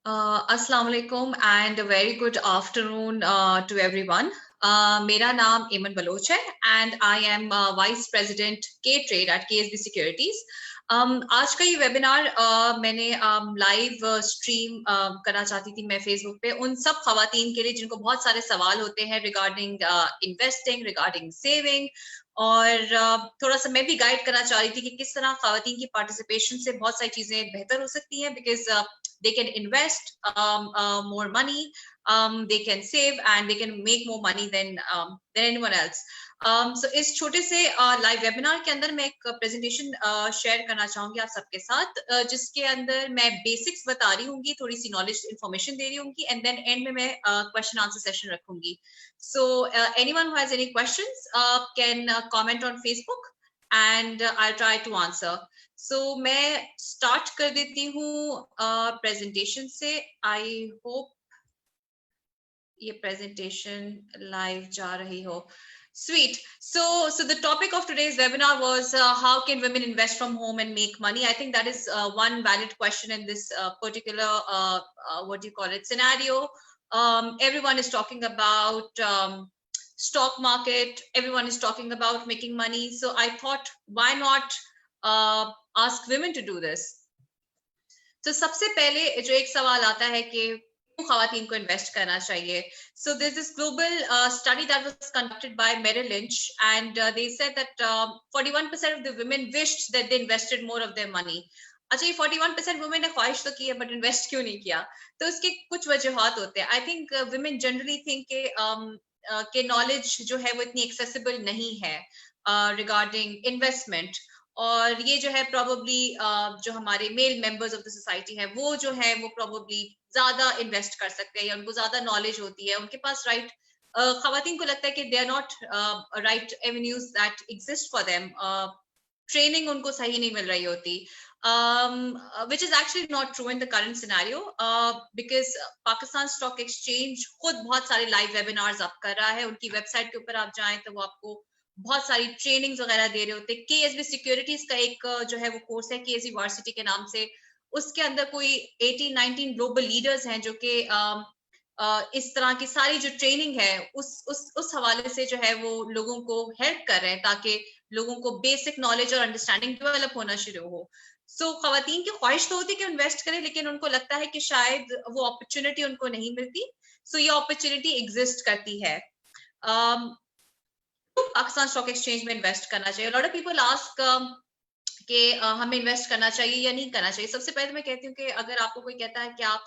अस्सलाम वालेकुम and very good afternoon to everyone. मेरा नाम एमन बलोच है and I am vice president के ट्रेड एट केएसबी सिक्योरिटीज। आज का ये वेबिनार मैंने लाइव स्ट्रीम करना चाहती थी मैं फेसबुक पे उन सब खवातीन के लिए जिनको बहुत सारे सवाल होते हैं रिगार्डिंग इन्वेस्टिंग, रिगार्डिंग सेविंग, और थोड़ा सा मैं भी गाइड करना चाह रही थी कि किस तरह खवातीन की पार्टिसिपेशन से बहुत सारी चीजें बेहतर हो सकती हैं, because they can invest more money, they can save and they can make more money than anyone else. So इस छोटे से लाइव वेबिनार के अंदर मैं एक प्रेजेंटेशन शेयर करना चाहूंगी आप सबके साथ, जिसके अंदर मैं बेसिक्स बता रही हूँ, थोड़ी सी नॉलेज इंफॉर्मेशन दे रही हूँ, एंड देन एंड में मैं क्वेश्चन आंसर सेशन रखूंगी. So anyone who has any questions can comment on Facebook and I'll try to answer. So मैं स्टार्ट कर देती हूँ प्रेजेंटेशन से. आई होप ये प्रेजेंटेशन लाइव जा रही हो. Sweet. So the topic of today's webinar was how can women invest from home and make money? I think that is one valid question in this particular what do you call it scenario. Everyone is talking about stock market. Everyone is talking about making money. So I thought, why not ask women to do this? तो सबसे पहले जो एक सवाल आता है कि खवातीन को इन्वेस्ट करना चाहिए. So there's this global study that was conducted by Merrill Lynch, and they said that 41% of the women wished that they invested more of their money. अच्छा, ये 41% वुमेन ने ख्वाहिश तो की है बट इन्वेस्ट क्यों नहीं किया? तो इसके कुछ वजूहात होते हैं. I think women generally think के नॉलेज जो है वो इतनी एक्सेसिबल नहीं है रिगार्डिंग इन्वेस्टमेंट, और ये जो है प्रोबेबली जो हमारे male members of the society है वो जो है वो प्रोबेबली ज्यादा इन्वेस्ट कर सकते हैं या उनको ज्यादा नॉलेज होती है, उनके पास राइट खवातीन को लगता है कि they are not right avenues that exist for them. Training उनको सही नहीं मिल रही होती, which is actually not true in the current scenario, because Pakistan stock exchange खुद बहुत सारे लाइव वेबिनार्स आप कर रहा है. उनकी वेबसाइट के ऊपर आप जाएं तो वो आपको बहुत सारी ट्रेनिंग्स वगैरह दे रहे होते हैं. केएसबी सिक्योरिटीज का एक जो है वो कोर्स है केएसबी वार्सिटी के नाम से. उसके अंदर कोई 18-19 ग्लोबल लीडर्स हैं जो कि इस तरह की सारी जो ट्रेनिंग है उस हवाले से जो है वो लोगों को हेल्प कर रहे हैं ताकि लोगों को बेसिक नॉलेज और अंडरस्टैंडिंग डेवलप होना शुरू हो. सो खवातीन की ख्वाहिश तो होती है कि इन्वेस्ट करें, लेकिन उनको लगता है कि शायद वो अपॉर्चुनिटी उनको नहीं मिलती. सो ये अपॉर्चुनिटी एग्जिस्ट करती है. पाकिस्तान स्टॉक एक्सचेंज में इन्वेस्ट करना चाहिए. लॉट ऑफ पीपल आस्क कि हमें इन्वेस्ट करना चाहिए या नहीं करना चाहिए. सबसे पहले मैं कहती हूँ कि अगर आपको कोई कहता है कि आप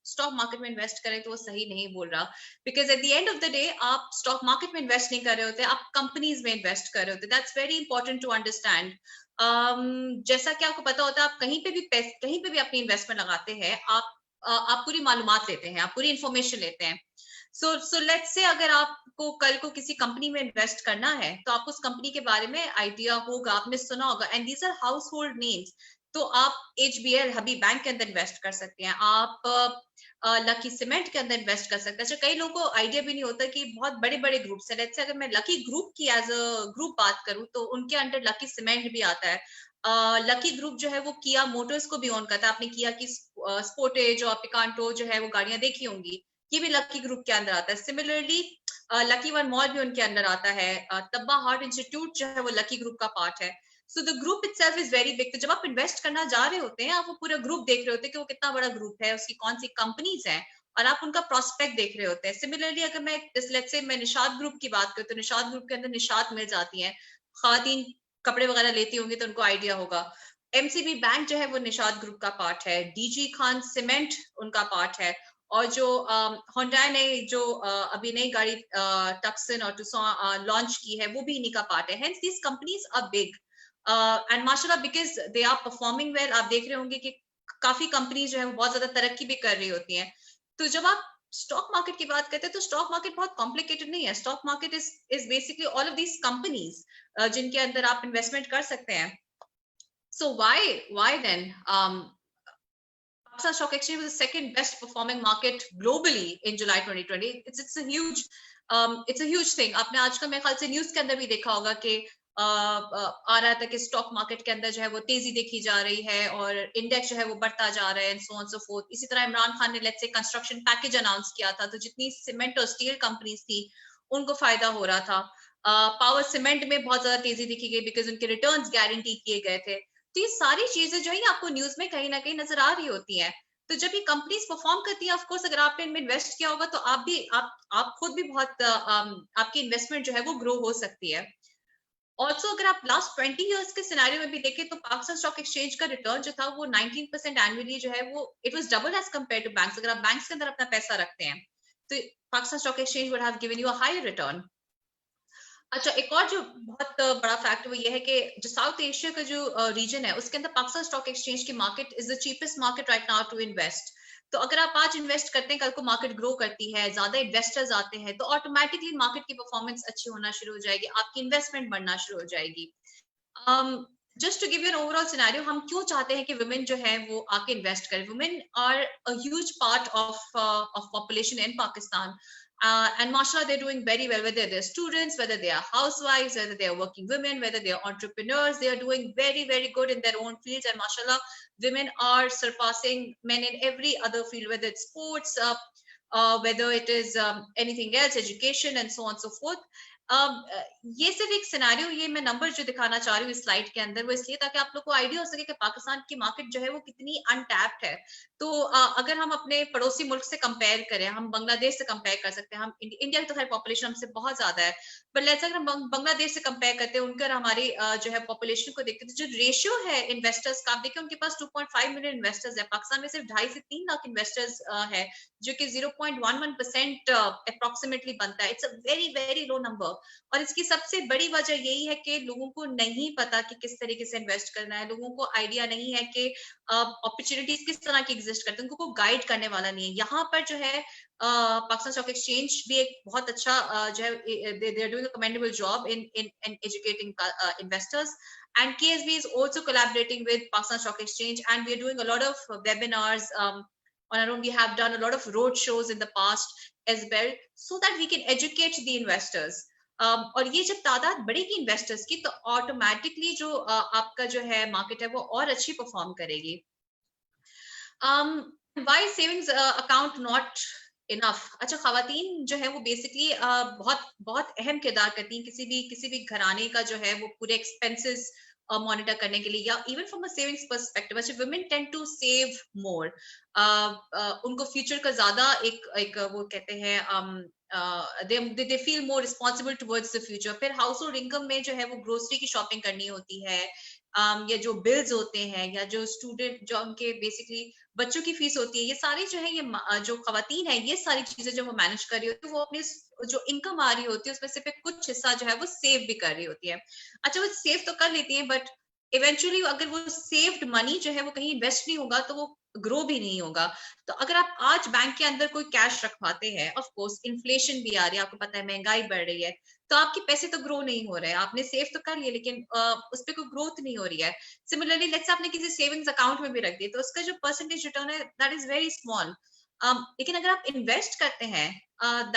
स्टॉक मार्केट में इन्वेस्ट करें तो वो सही नहीं बोल रहा, because at the end of the day आप स्टॉक मार्केट में इन्वेस्ट नहीं कर रहे होते, आप कंपनीज में इन्वेस्ट कर रहे होते. That's very important to understand. जैसा कि आपको पता होता है, आप कहीं पे भी अपनी इन्वेस्टमेंट लगाते हैं, आप पूरी मालूमात लेते हैं, आप पूरी इंफॉर्मेशन लेते हैं. सो लेट्स से अगर आपको कल को किसी कंपनी में इन्वेस्ट करना है तो आपको उस कंपनी के बारे में आइडिया होगा, आपने सुना होगा, and these are household names. तो आप HBL हबीब बैंक के अंदर इन्वेस्ट कर सकते हैं, आप लकी सीमेंट के अंदर इन्वेस्ट कर सकते हैं. अच्छा, कई लोगों को आइडिया भी नहीं होता कि बहुत बड़े बड़े ग्रुप्स है. लेट्स से अगर मैं लकी ग्रुप की एज अ ग्रुप बात करूं तो उनके अंडर लकी सीमेंट भी आता है. लकी ग्रुप जो है वो किया मोटर्स को भी ओन करता है. आपने किया की स्पोर्टेज और पिकांटो जो है वो गाड़ियां देखी होंगी, ये भी लकी ग्रुप के अंदर आता है. सिमिलरली लकी वन मॉल भी उनके अंदर आता है. तब्बा हार्ट इंस्टीट्यूट जो है वो लकी ग्रुप का पार्ट है. So the group itself is very big. तो जब आप इन्वेस्ट करना जा रहे होते हैं, आप वो पूरा ग्रुप देख रहे होते हैं कि वो कितना बड़ा ग्रुप है, उसकी कौन सी कंपनीज हैं, और आप उनका प्रोस्पेक्ट देख रहे होते हैं. सिमिलरली अगर मैं लेट्स से मैं निशात ग्रुप की बात करूँ तो निशात ग्रुप के अंदर निशात मिल जाती है. खवातीन कपड़े वगैरह लेती होंगी तो उनको आइडिया होगा. MCB बैंक जो है वो निशात ग्रुप का पार्ट है. DG खान सीमेंट उनका पार्ट है. और जो होंडा ने जो अभी नई गाड़ी टक्सन और टुक्सन लॉन्च की है वो भी इन्हीं का पार्ट है. Hence these companies are big and माशाल्लाह because they are performing well. आप देख रहे होंगे कि काफी कंपनीज जो है वो बहुत ज्यादा तरक्की भी कर रही होती हैं. तो जब आप स्टॉक मार्केट की बात करते हैं तो स्टॉक मार्केट बहुत कॉम्प्लिकेटेड नहीं है. Stock market is basically all of these companies जिनके अंदर आप इन्वेस्टमेंट कर सकते हैं. So why then Pakistan Stock Exchange was the second best performing market globally in July 2020. It's a huge thing. आपने आजकल मेरे ख्याल से न्यूज के अंदर भी देखा होगा कि आ रहा था कि स्टॉक मार्केट के अंदर जो है वो तेजी देखी जा रही है और इंडेक्स जो है वो बढ़ता जा रहा है and so on so fourth. इसी तरह इमरान खान ने let's say construction package announce किया था, तो जितनी सीमेंट और स्टील कंपनीज थी उनको फायदा हो रहा था। पावर सीमेंट में बहुत ज्यादा तेजी दिखी गई बिकॉज उनके रिटर्न्स गारंटी किए गए थे। तो ये सारी चीजें जो है आपको न्यूज में कहीं ना कहीं नजर आ रही होती हैं। तो जब ये कंपनीज परफॉर्म करती हैं, ऑफ कोर्स अगर आपने इनमें इन्वेस्ट किया होगा तो आप खुद भी बहुत आपकी इन्वेस्टमेंट जो है वो ग्रो हो सकती है। ऑल्सो अगर आप लास्ट 20 इयर्स के सिनेरियो में भी देखें तो पाकिस्तान स्टॉक एक्सचेंज का रिटर्न जो था वो 19% एनुअली जो है वो it was double as compare to banks. अगर आप बैंक्स के अंदर अपना पैसा रखते हैं तो Pakistan stock exchange would have given you a higher return. अच्छा, एक और जो बहुत बड़ा फैक्ट वो ये है कि जो साउथ एशिया का जो रीजन है उसके अंदर पाकिस्तान स्टॉक एक्सचेंज की market is the cheapest market right now to invest. तो अगर आप आज इन्वेस्ट करते हैं, कल को मार्केट ग्रो करती है, ज्यादा इन्वेस्टर्स आते हैं, तो ऑटोमेटिकली मार्केट की परफॉर्मेंस अच्छी होना शुरू हो जाएगी, आपकी इन्वेस्टमेंट बढ़ना शुरू हो जाएगी। Just to give you an overall scenario, हम क्यों चाहते हैं कि वुमेन जो है वो आके इन्वेस्ट करें? Women are a huge part of population in Pakistan, and mashallah they're doing very well, whether they're students, whether they are housewives, whether they are working women, whether they are entrepreneurs, they are doing very very good in their own fields. And mashallah, women are surpassing men in every other field, whether it's sports, whether it is anything else, education and so on and so forth. ये सिर्फ एक scenario, ये मैं number जो दिखाना चाह रही हूँ इस स्लाइड के अंदर वो इसलिए ताकि आप लोग को आइडिया हो सके कि पाकिस्तान की मार्केट जो है वो कितनी अनटैप्ड है। तो अगर हम अपने पड़ोसी मुल्क से कंपेयर करें, हम बांग्लादेश से कंपेयर कर सकते हैं, हम इंडिया की तो खैर पॉपुलेशन हमसे बहुत ज्यादा है, पर लेट्स अगर हम बांग्लादेश से कंपेयर करते हैं उनकर हमारी जो है पॉपुलेशन को देखते हैं, तो जो रेशियो है इन्वेस्टर्स का, आप देखिए उनके पास 2.5 मिलियन इन्वेस्टर्स है, पाकिस्तान में सिर्फ 2.5 से 3 लाख इन्वेस्टर्स है, जो कि 0.11% अप्रोक्सीमेटली बनता है। It's a very very low number. और इसकी सबसे बड़ी वजह यही है कि लोगों को नहीं पता कि किस तरीके से इन्वेस्ट करना है, लोगों को आइडिया नहीं है कि अपॉर्चुनिटीज किस तरह की एग्जिस्ट करते हैं, उनको कोई गाइड करने वाला नहीं है। यहाँ पर जो है पाकिस्तान स्टॉक एक्सचेंज भी एक बहुत अच्छा जो है they are doing a commendable job in educating investors, and KSB is also collaborating with Pakistan Stock Exchange, and we are doing a lot of webinars on our own. We have done a lot of road shows in the past as well, so that we can educate the investors. और ये जब तादाद बढ़ेगी investors की तो automatically जो आपका जो है मार्केट है वो और अच्छी परफॉर्म करेगी। Why savings account not enough? अच्छा, खवातीन जो है वो बेसिकली बहुत बहुत अहम किरदार करती हैं किसी भी घराने का जो है वो पूरे एक्सपेंसेस मॉनिटर करने के लिए, या even from a savings perspective. अच्छा, women tend to save more, उनको फ्यूचर का ज्यादा एक वो कहते हैं they feel more responsible towards the future। फिर हाउस होल्ड इनकम में जो है वो ग्रोसरी की शॉपिंग करनी होती है, या जो बिल्स होते हैं, या जो स्टूडेंट जो उनके बेसिकली बच्चों की फीस होती है, ये सारी जो है ये जो खवातीन है ये सारी चीजें जो वो मैनेज कर रही होती है, वो अपनी जो इनकम आ रही होती है उसमें से कुछ हिस्सा जो है वो सेव भी कर रही होती है। अच्छा, वो सेव तो कर लेती है, बट इवेंचुअली अगर वो सेव्ड मनी जो है वो कहीं इन्वेस्ट नहीं होगा तो वो ग्रो भी नहीं होगा। तो अगर आप आज बैंक के अंदर कोई कैश रखवाते हैं, ऑफ कोर्स इन्फ्लेशन भी आ रही है, आपको पता है महंगाई बढ़ रही है, तो आपके पैसे तो ग्रो नहीं हो रहे हैं, आपने सेव तो कर लिया लेकिन उस पर कोई ग्रोथ नहीं हो रही है। सिमिलरली लेट्स आपने किसी सेविंग्स अकाउंट में भी रख दिया तो उसका जो परसेंटेज रिटर्न है दैट इज वेरी स्मॉल। लेकिन अगर आप इन्वेस्ट करते हैं,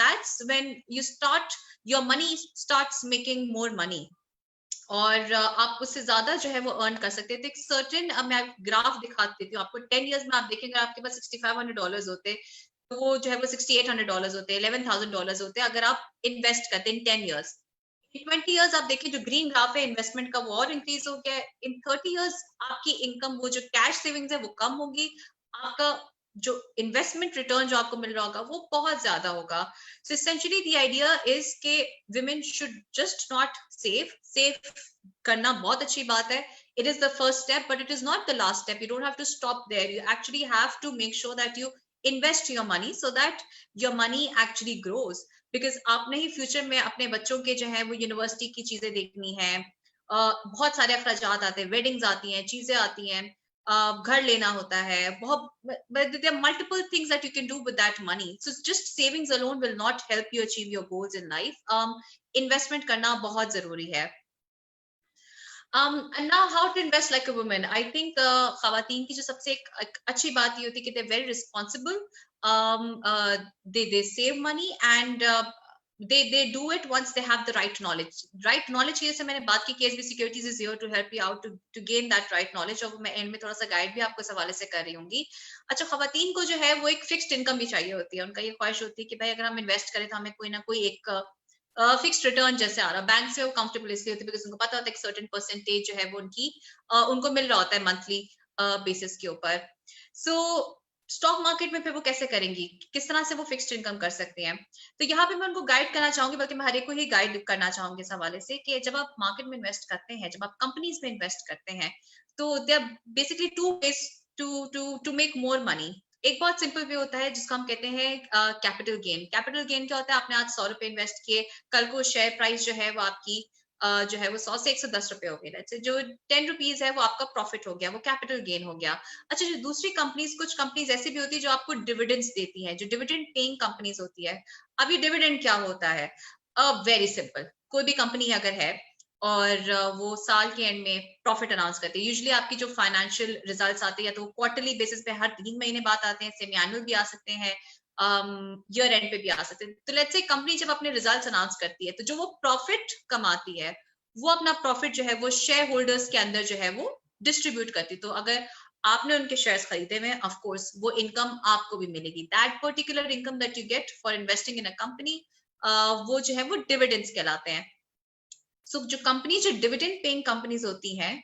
that's when you start your money starts making more money, और आप उससे ज्यादा जो है वो अर्न कर सकते हैं। तो एक सर्टेन मैं ग्राफ दिखा देती हूँ आपको। 10 इयर्स में आप देखेंगे आपके पास $6,500 होते, तो वो जो है वो $6,800 होते, $11,000 होते अगर आप इन्वेस्ट करते हैं इन 10 इयर्स। इन 20 इयर्स आप देखें जो ग्रीन ग्राफ है इन्वेस्टमेंट का वो और इंक्रीज हो गया है। इन 30 इयर्स आपकी इनकम, वो जो कैश सेविंग्स है वो कम होगी, आपका जो इन्वेस्टमेंट रिटर्न जो आपको मिल रहा होगा वो बहुत ज्यादा होगा। So essentially the idea is के women should just not save करना बहुत अच्छी बात है, it is the first step but it is not the last step। You don't have to stop there, you actually have to make sure that you invest your money so that your money actually grows, because आपने ही future में अपने बच्चों के जो है वो university की चीजें देखनी है, बहुत सारे अखराजात आते हैं, वेडिंग्स आती हैं, चीजें आती हैं, घर लेना होता है, बहुत there are multiple things that you can do with that money, so just savings alone will not help you achieve your goals in life। investment करना बहुत जरूरी है। And now how to invest like a woman? I think खवातीन की जो सबसे एक अच्छी बात ये होती है कि they're very responsible, they save money, and they do it once they have the right knowledge. Right knowledge की जैसे मैंने बात की, KSB Securities is here to help you out to gain that right knowledge, और मैं and में थोड़ा सा गाइड भी आपको इस हवाले से कर रही हूँगी। अच्छा, खवातीन को जो है वो एक फिक्स्ड इनकम भी चाहिए होती है। उनका ये ख्वाहिश होती है कि भाई अगर हम इन्वेस्ट करें तो हमें कोई ना कोई एक फिक्स्ड रिटर्न जैसे आ रहा। बैंक से वो कंफर्टेबल इसलिए होती है बिकॉज उनको पता होता है कि सर्टेन परसेंटेज जो है वो उनकी उनको मिल रहा होता है मंथली बेसिस के ऊपर। सो स्टॉक मार्केट में फिर वो कैसे करेंगी, किस तरह से वो फिक्स्ड इनकम कर सकती हैं? तो यहाँ पे मैं उनको गाइड करना चाहूंगी, बल्कि मैं हर एक को ही गाइड करना चाहूंगी इस हवाले से कि जब आप मार्केट में इन्वेस्ट करते हैं, जब आप कंपनीज में इन्वेस्ट करते हैं, तो they are basically two ways to make more money. एक बहुत सिंपल वे होता है जिसको हम कहते हैं कैपिटल गेन। कैपिटल गेन क्या होता है? आपने आज 100 रुपए इन्वेस्ट किए, कल को शेयर प्राइस जो है वो आपकी जो है वो 100 से 110 रुपए हो गए, जो 10 रुपीज है वो आपका प्रॉफिट हो गया, वो कैपिटल गेन हो गया। अच्छा, जो दूसरी कंपनीज, कुछ कंपनीज ऐसी भी होती है जो आपको डिविडेंड्स देती है, जो डिविडेंड पेइंग कंपनीज होती है। अब ये डिविडेंड क्या होता है? वेरी सिंपल, कोई भी कंपनी अगर है और वो साल के एंड में प्रॉफिट अनाउंस करती है, यूजुअली आपकी जो फाइनेंशियल रिजल्ट्स आते हैं या तो क्वार्टरली बेसिस पे हर 3 महीने बाद आते हैं, सेमी एनुअल भी आ सकते हैं, ईयर एंड पे भी आ सकते हैं। तो लेट्स से कंपनी जब अपने रिजल्ट्स अनाउंस करती है, तो जो वो प्रॉफिट कमाती है वो अपना प्रॉफिट जो है वो शेयर होल्डर्स के अंदर जो है वो डिस्ट्रीब्यूट करती। तो अगर आपने उनके शेयर्स खरीदे हुए, ऑफ कोर्स वो इनकम आपको भी मिलेगी। That particular income that you get for investing in a company, वो जो है वो डिविडेंड्स कहलाते हैं। सो जो कंपनी, जो डिविडेंड पेइंग कंपनीज होती हैं,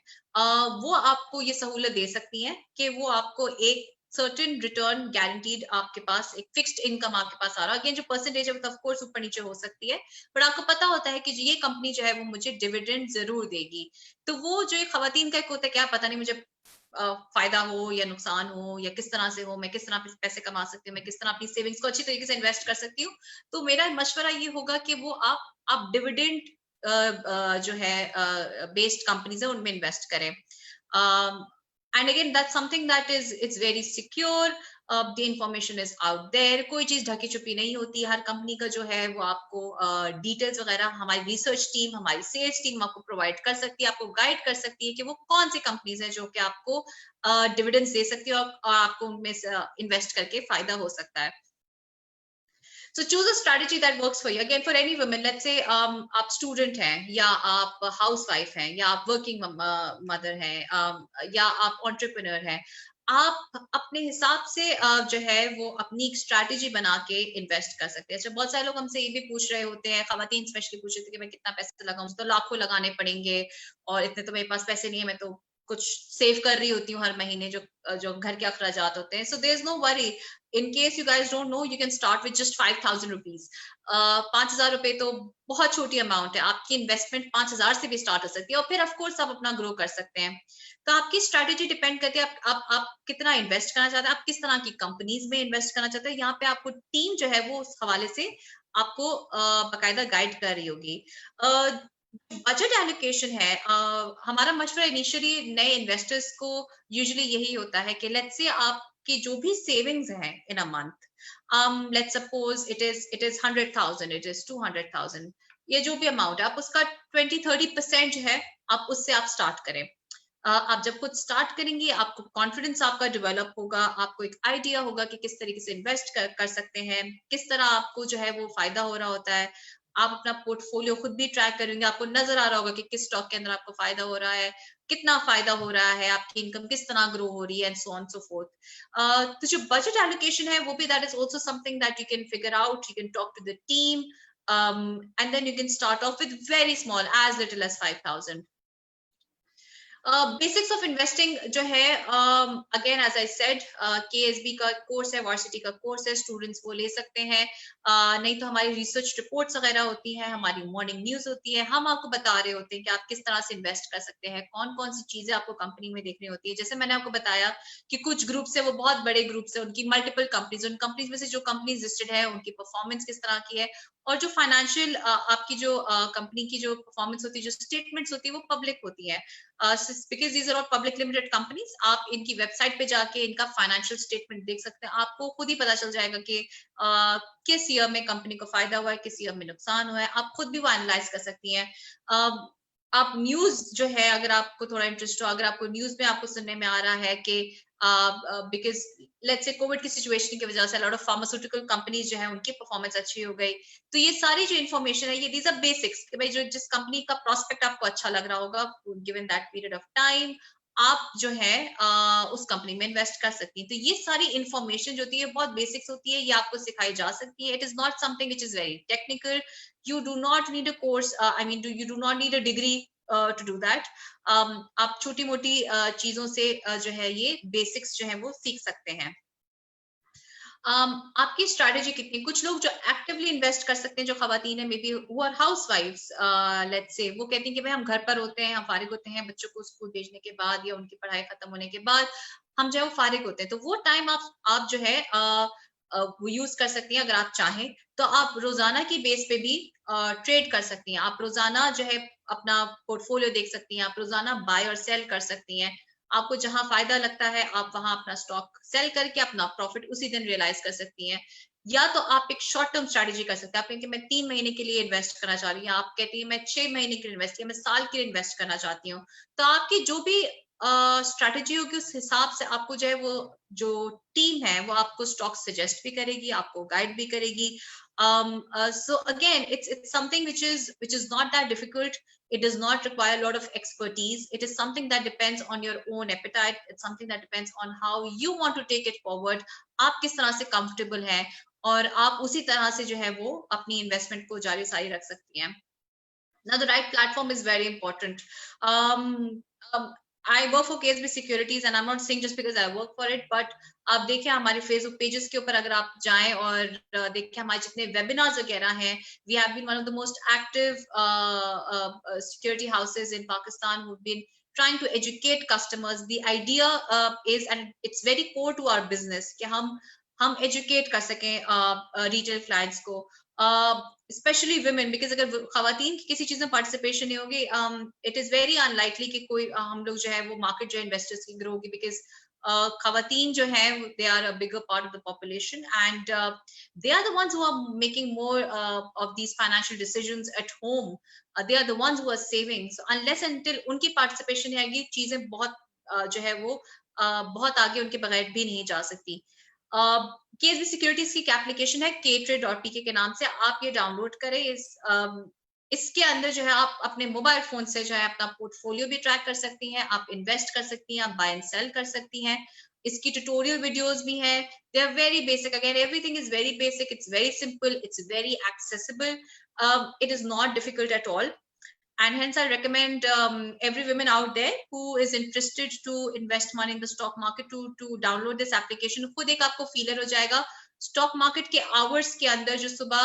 वो आपको ये सहूलत दे सकती हैं कि वो आपको एक सर्टेन रिटर्न गारंटीड आपके पास, एक फिक्स्ड इनकम आपके पास आ रहा है। अगेन जो परसेंटेज है वो ऑफ कोर्स ऊपर नीचे हो सकती है, बट आपको पता होता है कि ये कंपनी जो है वो मुझे डिविडेंड जरूर देगी। तो वो जो एक खवातीन का एक होता है, क्या पता नहीं मुझे फायदा हो या नुकसान हो या किस तरह से हो, मैं किस तरह पैसे कमा सकती हूँ, मैं किस तरह अपनी सेविंग्स को अच्छी तरीके से इन्वेस्ट कर सकती हूँ। तो मेरा मशवरा ये होगा कि वो आप डिविडेंड जो है बेस्ड कंपनीज है उनमें इन्वेस्ट करें। And again that's something that is it's very secure, the information is out there, कोई चीज ढकी छुपी नहीं होती। हर कंपनी का जो है वो आपको डिटेल्स वगैरह हमारी रिसर्च टीम, हमारी सेल्स टीम आपको प्रोवाइड कर सकती है, आपको गाइड कर सकती है कि वो कौन सी कंपनीज है जो कि आपको डिविडेंड्स दे सकती है और आपको उनमें इन्वेस्ट करके फायदा हो सकता है। So choose a strategy that works for you. Again, for any women, let's say आप student हैं या आप housewife हैं या आप working mother हैं, या आप entrepreneur हैं, आप अपने हिसाब से जो है वो अपनी एक स्ट्रैटेजी बना के इन्वेस्ट कर सकते हैं। अच्छा, बहुत सारे लोग हमसे ये भी पूछ रहे होते हैं, खवातीन स्पेशली पूछ रहे थे कि मैं कितना पैसा लगाऊं, तो लाखों लगाने पड़ेंगे और इतने तो मेरे पास पैसे नहीं है, मैं तो कुछ सेव कर रही होती हूँ हर महीने, जो घर के अखराजात होते हैं। So there is no worry, in case you guys don't know, you can start with just 5,000 rupees. 5,000 रुपए तो बहुत छोटी अमाउंट है, आपकी इन्वेस्टमेंट 5,000 से भी स्टार्ट हो सकती है और फिर ऑफ कोर्स आप अपना ग्रो कर सकते हैं। तो आपकी स्ट्रैटेजी डिपेंड करती है आप कितना इन्वेस्ट करना चाहते हैं, आप किस तरह की कंपनीज में इन्वेस्ट करना चाहते हैं। यहाँ पे आपको टीम जो है वो उस हवाले से आपको बाकायदा गाइड कर रही होगी। बजट एलोकेशन है, हमारा मशवरा इनिशियली नए इन्वेस्टर्स को यूजुअली यही होता है कि लेट्स से आपकी जो भी सेविंग्स हैं in a month, let's suppose it is 100,000, it is 200,000, ये जो भी अमाउंट है आप उसका 20-30% जो है आप उससे आप स्टार्ट करें। आप जब कुछ स्टार्ट करेंगे आपको कॉन्फिडेंस आपका डेवलप होगा, आपको एक आइडिया होगा कि किस तरीके से इन्वेस्ट कर सकते हैं, किस तरह आपको जो है वो फायदा हो रहा होता है। आप अपना पोर्टफोलियो खुद भी ट्रैक करेंगे, आपको नजर आ रहा होगा कि किस स्टॉक के अंदर आपको फायदा हो रहा है, कितना फायदा हो रहा है, आपकी इनकम किस तरह ग्रो हो रही है, and so on so forth. तो जो बजट एलोकेशन है वो भी that is also something that you can figure out, you can talk to the team, and then you can start off with very small, as little as 5,000। Basics of investing जो है, again as I said, KSB का course है, Varsity का course है, students वो ले सकते हैं। नहीं तो हमारी रिसर्च रिपोर्ट्स वगैरह होती हैं, हमारी मॉर्निंग न्यूज होती है, हम आपको बता रहे होते हैं कि आप किस तरह से इन्वेस्ट कर सकते हैं, कौन कौन सी चीजें आपको कंपनी में देखनी होती है। जैसे मैंने आपको बताया कि कुछ ग्रुप्स है वो बहुत बड़े ग्रुप्स है, उनकी मल्टीपल कंपनीज, उन कंपनीज में से जो कंपनीज लिस्टेड है उनकी परफॉर्मेंस किस तरह की है, और जो फाइनेंशियल आपकी जो कंपनी की जो परफॉर्मेंस होती है, जो स्टेटमेंट्स होती है, वो पब्लिक होती है। Because these are all public limited companies, आप इनकी वेबसाइट पे जाके इनका फाइनेंशियल स्टेटमेंट देख सकते हैं, आपको खुद ही पता चल जाएगा कि किस ईयर में कंपनी को फायदा हुआ है, किस ईयर में नुकसान हुआ है, आप खुद भी वो एनालाइज कर सकती हैं। आप न्यूज जो है, अगर आपको थोड़ा इंटरेस्ट हो, अगर आपको न्यूज में आपको सुनने में आ रहा है कि बिकॉज लेट्स से कोविड की सिचुएशन की वजह से लॉट ऑफ फार्मास्यूटिकल कंपनीज जो है उनकी परफॉर्मेंस अच्छी हो गई, तो ये सारी जो इन्फॉर्मेशन है, ये दीज आर बेसिक्स कि भाई जो जिस कंपनी का प्रोस्पेक्ट आपको अच्छा लग रहा होगा given that period of time, आप जो है उस कंपनी में इन्वेस्ट कर सकती हैं। तो ये सारी इंफॉर्मेशन जो होती है बहुत बेसिक्स होती है, ये आपको सिखाई जा सकती है। It is not something which is very technical, you do not need a course, you do not need a degree to do that. आप छोटी मोटी चीजों से जो है ये बेसिक्स जो है वो सीख सकते हैं। आपकी स्ट्रैटेजी कितनी, कुछ लोग जो एक्टिवली इन्वेस्ट कर सकते हैं, जो खवातीन है मे बी वो आर हाउस वाइफ्स, लेट्स से वो कहती हैं कि भाई हम घर पर होते हैं, हम फारिग होते हैं बच्चों को स्कूल भेजने के बाद या उनकी पढ़ाई खत्म होने के बाद हम जो है वो फारिग होते हैं, तो वो टाइम आप जो है वो यूज कर सकती हैं। अगर आप चाहें तो आप रोजाना की बेस पे भी ट्रेड कर सकती हैं, आप रोजाना जो है अपना पोर्टफोलियो देख सकती हैं, आप रोजाना बाय और सेल कर सकती हैं। आपको जहां फायदा लगता है आप वहां अपना स्टॉक सेल करके अपना प्रॉफिट उसी दिन रियलाइज कर सकती हैं। या तो आप एक शॉर्ट टर्म स्ट्रेटेजी कर सकते हैं, आप कहेंगे मैं 3 महीने के लिए इन्वेस्ट करना चाह रही हूँ, आप कहती है मैं 6 महीने के लिए इन्वेस्ट, या मैं साल के लिए इन्वेस्ट करना चाहती हूँ। तो आपकी जो भी स्ट्रैटेजी होगी उस हिसाब से आपको जो है वो जो टीम है वो आपको स्टॉक सजेस्ट भी करेगी, आपको गाइड भी करेगी। So again, it's something which is not that difficult. It does not require a lot of expertise. It is something that depends on your own appetite. It's something that depends on how you want to take it forward. आप किस तरह से comfortable हैं और आप उसी तरह से जो है वो अपनी इन्वेस्टमेंट को जारी सारी रख सकती हैं। Now the right platform is very important. I work for KSB Securities and I'm not saying just because I work for it, but आप देखिए हमारे फेसबुक पेजेस के ऊपर अगर आप जाएं और देखिए हमारे जितने वेबिनार्स वगैरह हैं, we have been one of the most active security houses in Pakistan who've been trying to educate customers. The idea is, and it's very core to our business, कि हम educate कर सकें retail clients को, specially women, because अगर खवातीन की किसी चीज में पार्टिसिपेशन नहीं होगी, इट इज वेरी अनलाइकली कि कोई हम लोग जो है वो मार्केट जो इन्वेस्टर्स की ग्रो होगी, बिकॉज खवातीन जो है they are a bigger part of the population and they are the ones who are making more of these financial decisions at home, they are the ones who are saving. So unless until उनकी participation आएगी, चीजें बहुत जो है वो बहुत आगे उनके बगैर भी नहीं जा सकती। केएसबी सिक्योरिटीज की एप्लीकेशन है ktrade.pk के नाम से, आप ये डाउनलोड करें। इसके अंदर जो है आप अपने मोबाइल फोन से जो है अपना पोर्टफोलियो भी ट्रैक कर सकती हैं, आप इन्वेस्ट कर सकती हैं, आप बाय एंड सेल कर सकती हैं। इसकी ट्यूटोरियल वीडियोस भी हैं, they are very basic, again everything is very basic, it's very simple, it's very accessible, it is not difficult at all. And hence I recommend every woman out there who is interested to invest money in the stock market to download this application. खुद एक आपको feeler हो जाएगा stock market के hours के अंदर, जो सुबह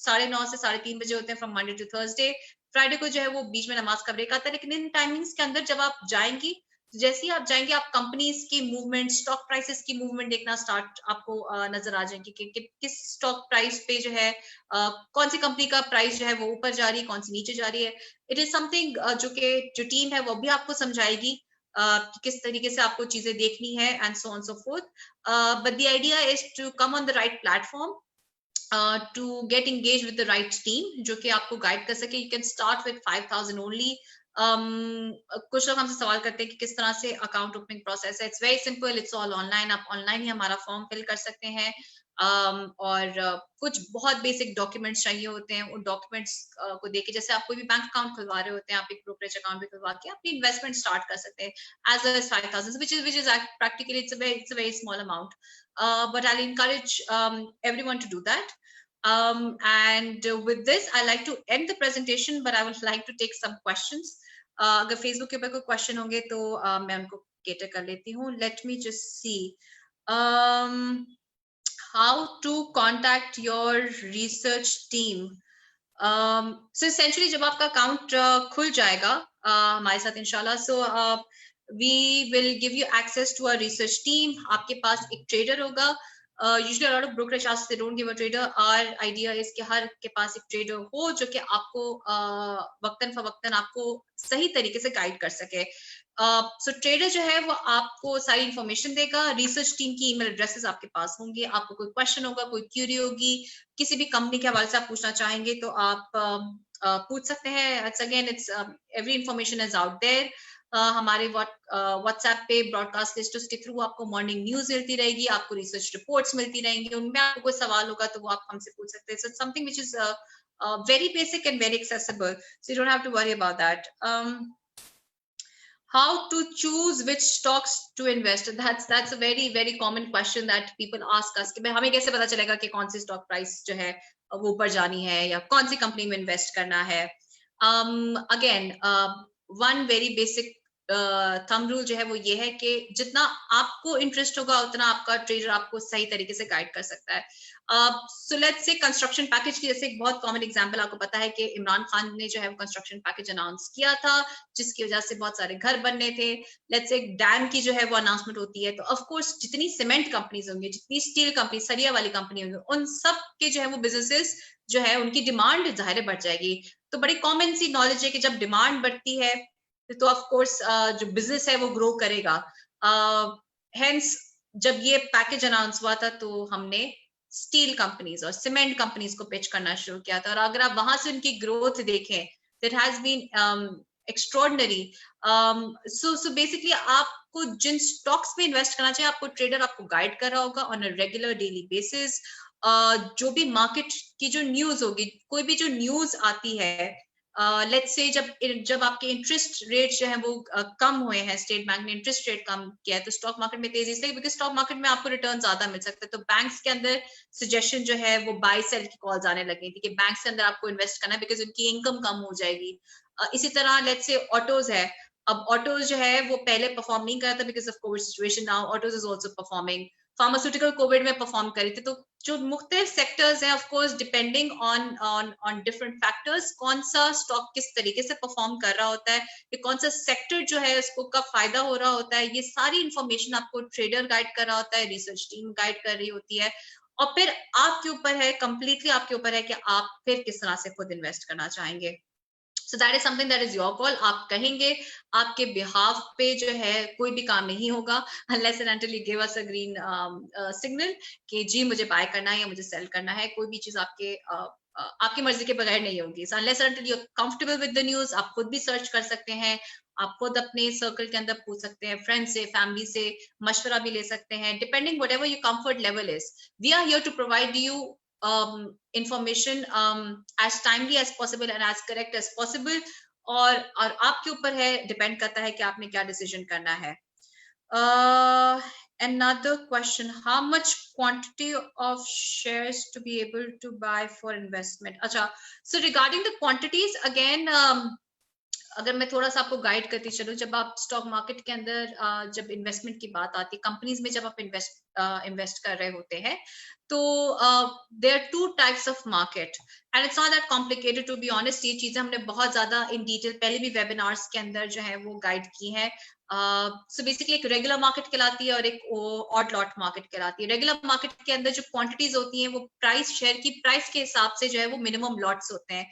9:30 से 3:30 बजे होते हैं from Monday to Thursday. Friday को जो है वो बीच में नमाज का ब्रेक आता है, लेकिन इन टाइमिंग्स के अंदर जब आप जाएंगी, जैसे ही आप जाएंगे आप कंपनीज की मूवमेंट, स्टॉक प्राइसेस की मूवमेंट देखना स्टार्ट आपको नजर आ जाएंगी कि किस स्टॉक प्राइस पे जो है कौन सी कंपनी का प्राइस जो है वो ऊपर जा रही है, कौन सी नीचे जा रही है। इट इज समथिंग जो टीम है वो भी आपको समझाएगी कि किस तरीके से आपको चीजें देखनी है and so on so forth. But the idea is to come on the right platform, to get engaged with the right team जो कि आपको गाइड कर सके। You can start with 5,000 only. कुछ लोग हमसे सवाल करते हैं कि किस तरह से अकाउंट ओपनिंग प्रोसेस है। It's very simple, it's all online, आप ऑनलाइन ही हमारा फॉर्म फिल कर सकते हैं। और कुछ बहुत बेसिक डॉक्यूमेंट्स चाहिए होते हैं, उन डॉक्यूमेंट्स को देके, जैसे आप कोई भी बैंक अकाउंट खुलवा रहे होते हैं, आप एक ब्रोकरेज अकाउंट भी खुलवा के अपनी इन्वेस्टमेंट स्टार्ट कर सकते हैं as well as 5,000, which is practically it's a very small amount, but I'll encourage everyone to do that. And with this I like to end the presentation, but I would like to take some questions. अगर Facebook के ऊपर कोई question होंगे तो मैं उनको cater कर लेती हूँ। Let me just see how to contact your research team. So essentially जब आपका अकाउंट खुल जाएगा हमारे साथ इंशाल्लाह, so we will give you access to a research team. आपके पास एक ट्रेडर होगा। Usually a lot of brokerage houses they don't give a trader. Our idea is कि हर के पास एक ट्रेडर हो जो कि आपको वक्तन फवक्तन आपको सही तरीके से गाइड कर सके। सो ट्रेडर जो है वो आपको सारी इंफॉर्मेशन देगा। रिसर्च टीम की ईमेल एड्रेसेस आपके पास होंगे। आपको कोई क्वेश्चन होगा, कोई क्यूरी होगी, किसी भी कंपनी के हवाले से आप पूछना चाहेंगे तो आप पूछ सकते हैं. It's again it's every information is out there. हमारे व्हाट्सएप पे ब्रॉडकास्ट लिस्ट्स के थ्रू आपको मॉर्निंग न्यूज मिलती रहेगी, आपको रिसर्च रिपोर्ट्स मिलती रहेंगी, उनमें आपको कोई सवाल होगा तो वो आप हमसे पूछ सकते हैं. So something which is very basic and very accessible, so you don't have to worry about that. How to choose which stocks to invest? That's a very common question that people ask us कि हमें कैसे पता चलेगा कि कौन सी stock price जो है वो ऊपर जानी है या कौन सी कंपनी में इन्वेस्ट करना है. Again, one very basic thumb rule जो है वो ये है कि जितना आपको इंटरेस्ट होगा उतना आपका ट्रेडर आपको सही तरीके से गाइड कर सकता है. So let's say construction package की जैसे एक बहुत कॉमन एग्जांपल आपको पता है कि इमरान खान ने जो है वो कंस्ट्रक्शन पैकेज अनाउंस किया था जिसकी वजह से बहुत सारे घर बनने थे. लेट्स से डैम की जो है वो अनाउंसमेंट होती है तो ऑफ कोर्स जितनी सीमेंट कंपनीज होंगी, जितनी स्टील कंपनी, सरिया वाली कंपनी होंगी, उन सब के जो है वो बिजनेसेस जो है उनकी डिमांड जाहिर बढ़ जाएगी. तो बड़ी कॉमन सी नॉलेज है कि जब डिमांड बढ़ती है तो ऑफ कोर्स जो बिजनेस है वो ग्रो करेगा. हेंस जब ये पैकेज अनाउंस हुआ था तो हमने स्टील कंपनीज और सीमेंट कंपनीज को पिच करना शुरू किया था. और अगर आप वहां से उनकी ग्रोथ देखें, it has been extraordinary. So basically आपको जिन स्टॉक्स में इन्वेस्ट करना चाहिए, आपको ट्रेडर आपको गाइड कर रहा होगा on a regular daily basis. जो भी मार्केट की जो न्यूज होगी, कोई भी जो न्यूज आती है, लेट्स से जब आपके इंटरेस्ट रेट जो है वो कम हुए हैं, स्टेट बैंक ने इंटरेस्ट रेट कम किया है तो स्टॉक मार्केट में तेजी से, बिकॉज स्टॉक मार्केट में आपको रिटर्न ज्यादा मिल सकता है. तो बैंक्स के अंदर सजेशन जो है वो बाय सेल की कॉल्स आने लगी थी कि बैंक्स के अंदर आपको इन्वेस्ट करना है बिकॉज उनकी इनकम कम हो जाएगी. इसी तरह लेट्स से ऑटोज है. अब ऑटोज जो है वो पहले परफॉर्म नहीं कर रहा था because of Covid situation. Now autos is also performing. Pharmaceutical Covid में परफॉर्म कर रही थी. तो जो मुख्तलिफ सेक्टर्स हैं, of course depending on different factors, कौन सा स्टॉक किस तरीके से परफॉर्म कर रहा होता है, कि कौन सा सेक्टर जो है उसको कब फायदा हो रहा होता है, ये सारी इंफॉर्मेशन आपको ट्रेडर गाइड कर रहा होता है, रिसर्च टीम गाइड कर रही होती है. और फिर आपके ऊपर है, कंप्लीटली आपके ऊपर है कि आप फिर किस तरह से खुद इन्वेस्ट करना चाहेंगे. So that is something that is your call. आप कहेंगे, आपके बिहाफ पे जो है कोई भी काम नहीं होगा unless and until you give us a green signal कि जी मुझे बाय करना है या मुझे सेल करना है. कोई भी चीज आपकी मर्जी के बगैर नहीं होगी. So unless and until you're comfortable with the news, आप खुद भी सर्च कर सकते हैं, आप खुद अपने सर्कल के अंदर पूछ सकते हैं, फ्रेंड से, फैमिली से मशवरा भी ले सकते हैं, depending whatever your comfort level is. We are here to provide you information as timely as possible and as correct as possible. और आपके ऊपर है, डिपेंड करता है कि आपने क्या डिसीजन करना है. Another question: how much quantity of shares to be able to buy for investment? अच्छा, so regarding the quantities again, अगर मैं थोड़ा सा आपको गाइड करती चलूं, जब आप स्टॉक मार्केट के अंदर जब इन्वेस्टमेंट की बात आती है, कंपनीज में जब आप इन्वेस्ट कर रहे होते हैं, तो there are two types of market and it's not that complicated to be honest. ये चीजें हमने बहुत ज्यादा इन डिटेल पहले भी वेबिनार्स के अंदर जो है वो गाइड की हैं. सो बेसिकली एक रेगुलर मार्केट कहलाती है और एक ऑड लॉट मार्केट कहलाती है. रेगुलर मार्केट के अंदर जो क्वांटिटीज होती हैं वो प्राइस, शेयर की प्राइस के हिसाब से जो है वो मिनिमम लॉट्स होते हैं.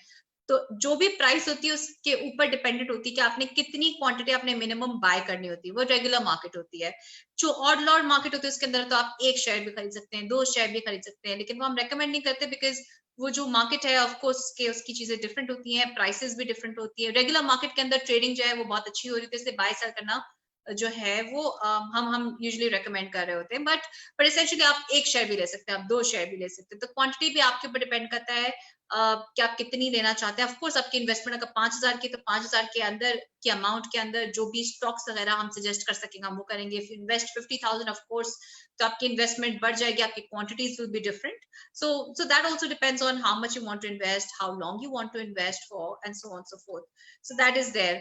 तो जो भी प्राइस होती है उसके ऊपर डिपेंडेंट होती है कि आपने कितनी क्वांटिटी आपने मिनिमम बाय करनी होती है, वो रेगुलर मार्केट होती है. जो ऑड लॉट मार्केट होती है उसके अंदर तो आप एक शेयर भी खरीद सकते हैं, 2 शेयर भी खरीद सकते हैं, लेकिन वो हम रेकमेंड नहीं करते बिकॉज वो जो मार्केट है ऑफ कोर्स के उसकी चीजें डिफरेंट होती हैं, प्राइसेस भी डिफरेंट होती है. रेगुलर मार्केट के अंदर ट्रेडिंग जो है वो बहुत अच्छी हो रही है, इसलिए बाय सेल करना जो है वो हम यूजुअली रेकमेंड कर रहे होते हैं. बट एसेंशियली आप एक शेयर भी ले सकते हैं, आप 2 शेयर भी ले सकते हैं. तो क्वांटिटी भी आपके ऊपर डिपेंड करता है कि आप कितनी लेना चाहते हैं. ऑफ कोर्स आपकी इन्वेस्टमेंट अगर 5,000 की, तो 5,000 के अंदर की अमाउंट के अंदर जो भी स्टॉक्स वगैरह हम सजेस्ट कर सकेंगे हम वो करेंगे. If you invest 50,000 of course तो आपकी इन्वेस्टमेंट बढ़ जाएगी, आपकी quantities will be different. So that also depends on how much you want to invest, how long you want to invest for, and so on and so forth. So that is there.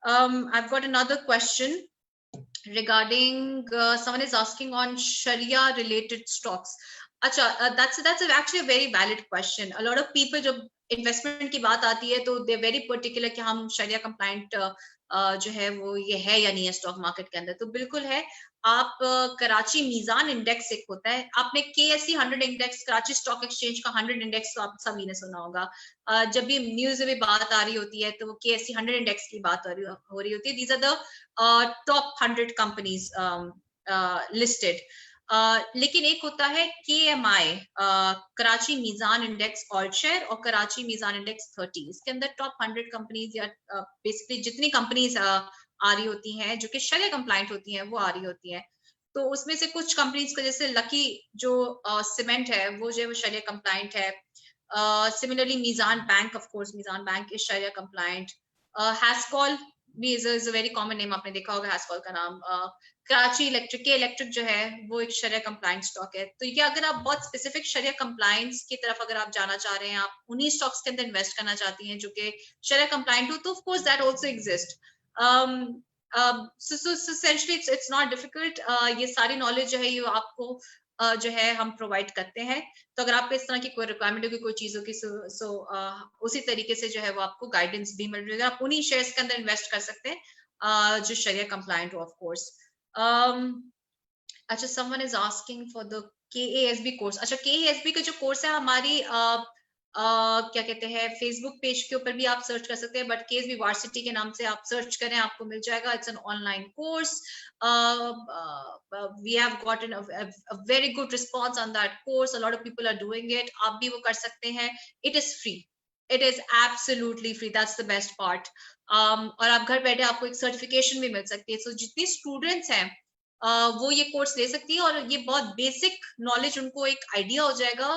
I've got another question regarding someone is asking on Sharia related stocks. अच्छा, that's actually a very valid question. A lot of people जब investment की बात आती है तो they very particular कि हम शरिया complaint जो है वो ये है या नहीं है स्टॉक मार्केट के अंदर. तो बिल्कुल है. आप कराची मीजान इंडेक्स एक होता है, आपने KSE 100 index, Karachi stock exchange का 100 इंडेक्स तो आप सभी ने सुना होगा. जब भी न्यूज में बात आ रही होती है तो वो KSE 100 इंडेक्स की बात हो रही होती है. These are the top 100 companies listed. लेकिन एक होता है KMI, Karachi Meezan index all share, और कराची मीजान इंडेक्स 30। इसके अंदर टॉप 100 कंपनीज या बेसिकली जितनी कंपनीज आ रही होती हैं जो कि शरिया कंप्लाइंट होती हैं वो आ रही होती हैं। तो उसमें से कुछ कंपनीज का, जैसे लकी जो सीमेंट है वो जो है वो शरिया कंप्लाइंट है। Similarly Meezan bank, of course Meezan bank is Shariah compliant. Hascol भी is a very common name, आपने देखा होगा हैस्कॉल का नाम। कराची इलेक्ट्रिक, के इलेक्ट्रिक जो है वो एक शरिया कंप्लाइंट स्टॉक है। तो ये अगर आप बहुत स्पेसिफिक शरिया कंप्लाइंस की तरफ अगर आप जाना चाह रहे हैं, आप उन्हीं स्टॉक्स के अंदर इन्वेस्ट करना चाहती हैं जो कि शरिया कंप्लाइंट हो, तो of course that also exist. so essentially it's not difficult। ये सारी नॉलेज जो है ये आपको जो है हम प्रोवाइड करते हैं। तो अगर आपको इस तरह की कोई रिक्वायरमेंट होगी कोई चीज होगी, उसी तरीके से जो है वो आपको गाइडेंस भी मिल रही है। आप उन्हीं शेयर्स के अंदर इन्वेस्ट कर सकते हैं जो शरिया कंप्लाइंट हो, ऑफ कोर्स। अच्छा, someone is asking for the KASB course. अच्छा, KASB का जो कोर्स है हमारी क्या कहते हैं, फेसबुक पेज के ऊपर भी आप सर्च कर सकते हैं, बट KSB वार्सिटी के नाम से आप सर्च करें आपको मिल जाएगा। It's an online course. We have gotten a very good response on that course, a lot of people are doing it। आप भी वो कर सकते हैं। it is free, it is absolutely free, that's the best part। और आप घर बैठे आपको एक सर्टिफिकेशन भी मिल सकती है। सो जितनी स्टूडेंट्स हैं वो ये कोर्स ले सकती है, और ये बहुत बेसिक नॉलेज उनको एक आइडिया हो जाएगा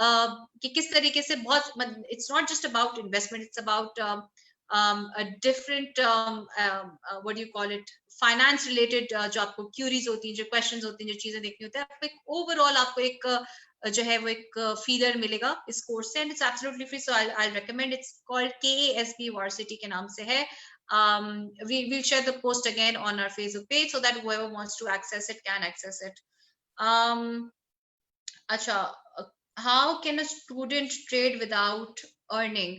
कि किस तरीके से बहुत, it's not just about investment, it's about a different what do you call it, finance related जो आपको क्यूरीज होती हैं, जो क्वेश्चंस होती हैं, जो चीजें देखनी होती है, आपको एक ओवरऑल आपको एक जो है वो एक फीलर मिलेगा इस कोर्स से। And it's absolutely free, so I recommend. It's called KASB varsity के नाम से है। we'll share the post again on our Facebook page so that whoever wants to access it can access it। Acha, how can a student trade without earning?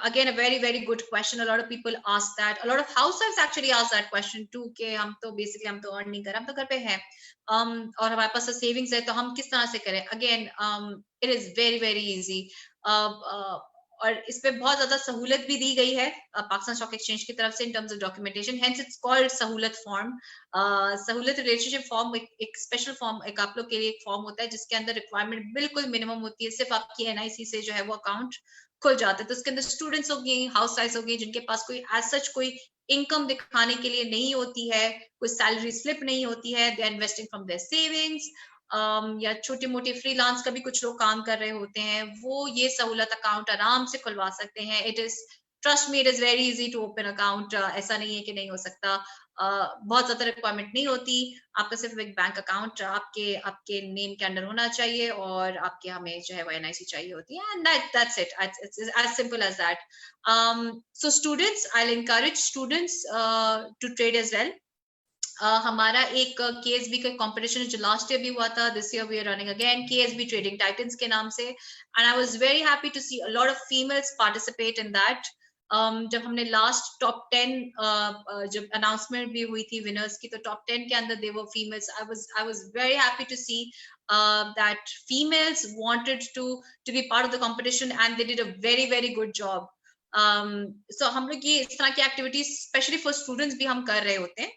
Again, a very very good question। A lot of people ask that, a lot of housewives actually ask that question too कि हम तो basically हम तो earn नहीं कर रहे, हम तो घर पे हैं और हमारे पास सेविंग्स है, तो हम किस तरह से करें। Again, it is very very easy। और इस पे बहुत ज्यादा सहूलत भी दी गई है पाकिस्तान स्टॉक एक्सचेंज की तरफ से in terms of documentation. Hence it's called सहूलत फॉर्म। सहूलत रिलेशनशिप फॉर्म एक स्पेशल फॉर्म, एक आप लोग के लिए एक फॉर्म होता है जिसके अंदर रिक्वायरमेंट बिल्कुल मिनिमम होती है। सिर्फ आपकी NIC से जो है वो अकाउंट खुल जाता है। तो उसके अंदर स्टूडेंट्स होगी, हाउस वाइफ होगी जिनके पास कोई एज सच कोई इनकम दिखाने के लिए नहीं होती है, कोई सैलरी स्लिप नहीं होती है, they are investing from their savings, या छोटे मोटे फ्रीलांस का भी कुछ लोग काम कर रहे होते हैं, वो ये सहूलत अकाउंट आराम से खुलवा सकते हैं। It is, trust me, it is very easy to open account. ऐसा नहीं है कि नहीं हो सकता। बहुत ज्यादा रिक्वायरमेंट नहीं होती, आपका सिर्फ एक बैंक अकाउंट आपके आपके नेम के अंडर होना चाहिए, और आपके हमें जो है वो NIC चाहिए होती है, and that's it. It's as simple as that. So students, I will encourage students to trade as well. हमारा एक KSB का कंपटीशन जो लास्ट ईयर भी हुआ था, this year we are running again, KSB trading titans के नाम से, and I was very happy to see a lot of females participate in that. जब हमने लास्ट टॉप 10 जब अनाउंसमेंट भी हुई थी विनर्स की, तो टॉप 10 के अंदर they were females. I was very happy to see that females wanted to be part of the competition and they did a very very good job। so हम लोग ये इस तरह की एक्टिविटीज स्पेशली फॉर स्टूडेंट्स भी हम कर रहे होते हैं।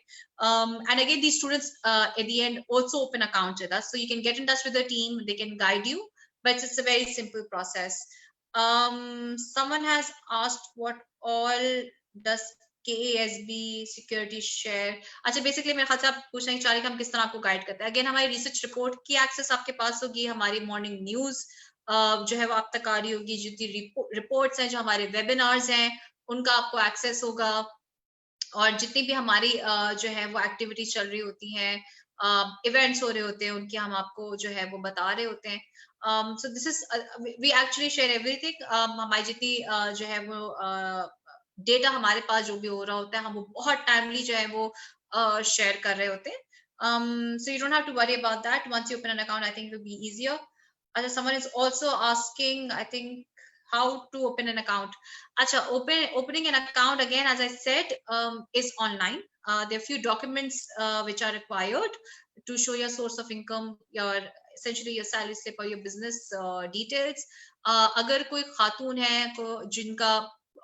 and again these students at the end also open accounts with us, so you can get in touch with the team, they can guide you, but it's a very simple process। someone has asked what all does KASB security share। अच्छा, basically मेरे ख्याल से आप पूछना चाह रहे हैं कि हम किस तरह आपको गाइड करते हैं। अगेन हमारी रिसर्च रिपोर्ट की एक्सेस आपके पास होगी, हमारी मॉर्निंग न्यूज जो है वो आप तक आ रही होगी, जितनी रिपोर्ट्स हैं, जो हमारे वेबिनार्स हैं, उनका आपको एक्सेस होगा, और जितनी भी हमारी जो है वो एक्टिविटीज चल रही होती हैं, इवेंट्स हो रहे होते हैं, उनकी हम आपको जो है वो बता रहे होते हैं। So this is, we actually share everything. हमारी जितनी जो है वो डेटा हमारे पास जो भी हो रहा होता है, हम वो बहुत टाइमली जो है वो शेयर कर रहे होते हैं। So you don't have to worry about that. Once you open an account, I think it will be easier। someone is also asking, I think, how to open an account। Acha, opening an account, again, as I said, is online। there are few documents which are required to show your source of income, your essentially your salary slip or your business details। अगर कोई खातून है जिनका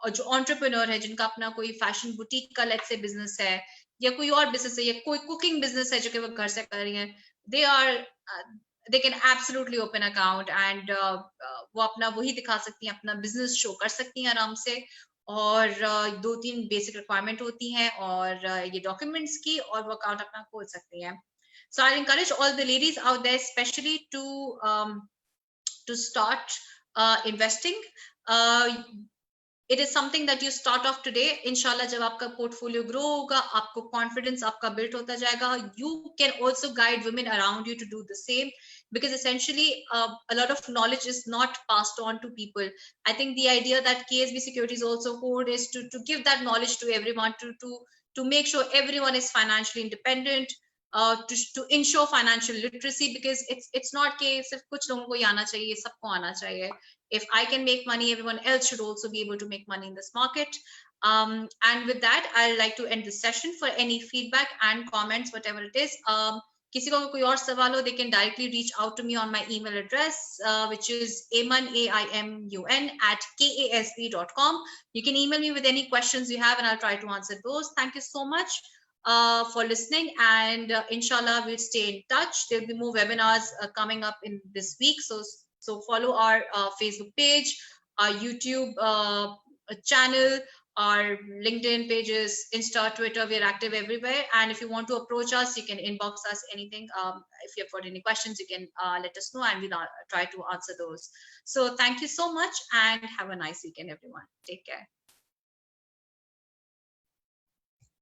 जो entrepreneur है, जिनका अपना कोई fashion boutique का लेट्स से बिजनेस है, या कोई और बिजनेस है या कोई कुकिंग बिजनेस है जो कि वो घर से कर रही है, they can absolutely open account and वो अपना वही दिखा सकती हैं, अपना बिजनेस शो कर सकती हैं आराम से। और 2-3 बेसिक रिक्वायरमेंट होती हैं और ये डॉक्यूमेंट्स की, और वो अकाउंट अपना खोल सकती हैं। So I encourage all the ladies out there especially to start investing. It is something that you start off today. Inshallah, जब आपका portfolio grow होगा, आपको confidence आपका built होता जाएगा. You can also guide women around you to do the same, because essentially a lot of knowledge is not passed on to people. I think the idea that KSB Securities also hold is to give that knowledge to everyone, to make sure everyone is financially independent, to ensure financial literacy, because it's not कि सिर्फ कुछ लोगों को ही आना चाहिए, सबको आना चाहिए. If I can make money, everyone else should also be able to make money in this market. And with that, I'd like to end the session. For any feedback and comments, whatever it is, किसी को कोई और सवाल हो, they can directly reach out to me on my email address, which is aimun, AIMUN @kasb.com. You can email me with any questions you have and I'll try to answer those. Thank you so much for listening, and inshallah we'll stay in touch. There'll be more webinars coming up in this week, so follow our Facebook page, our YouTube channel, our LinkedIn pages, Insta, Twitter. We're active everywhere. And if you want to approach us, you can inbox us anything. If you've got any questions, you can let us know and we'll try to answer those. So thank you so much and have a nice weekend, everyone. Take care.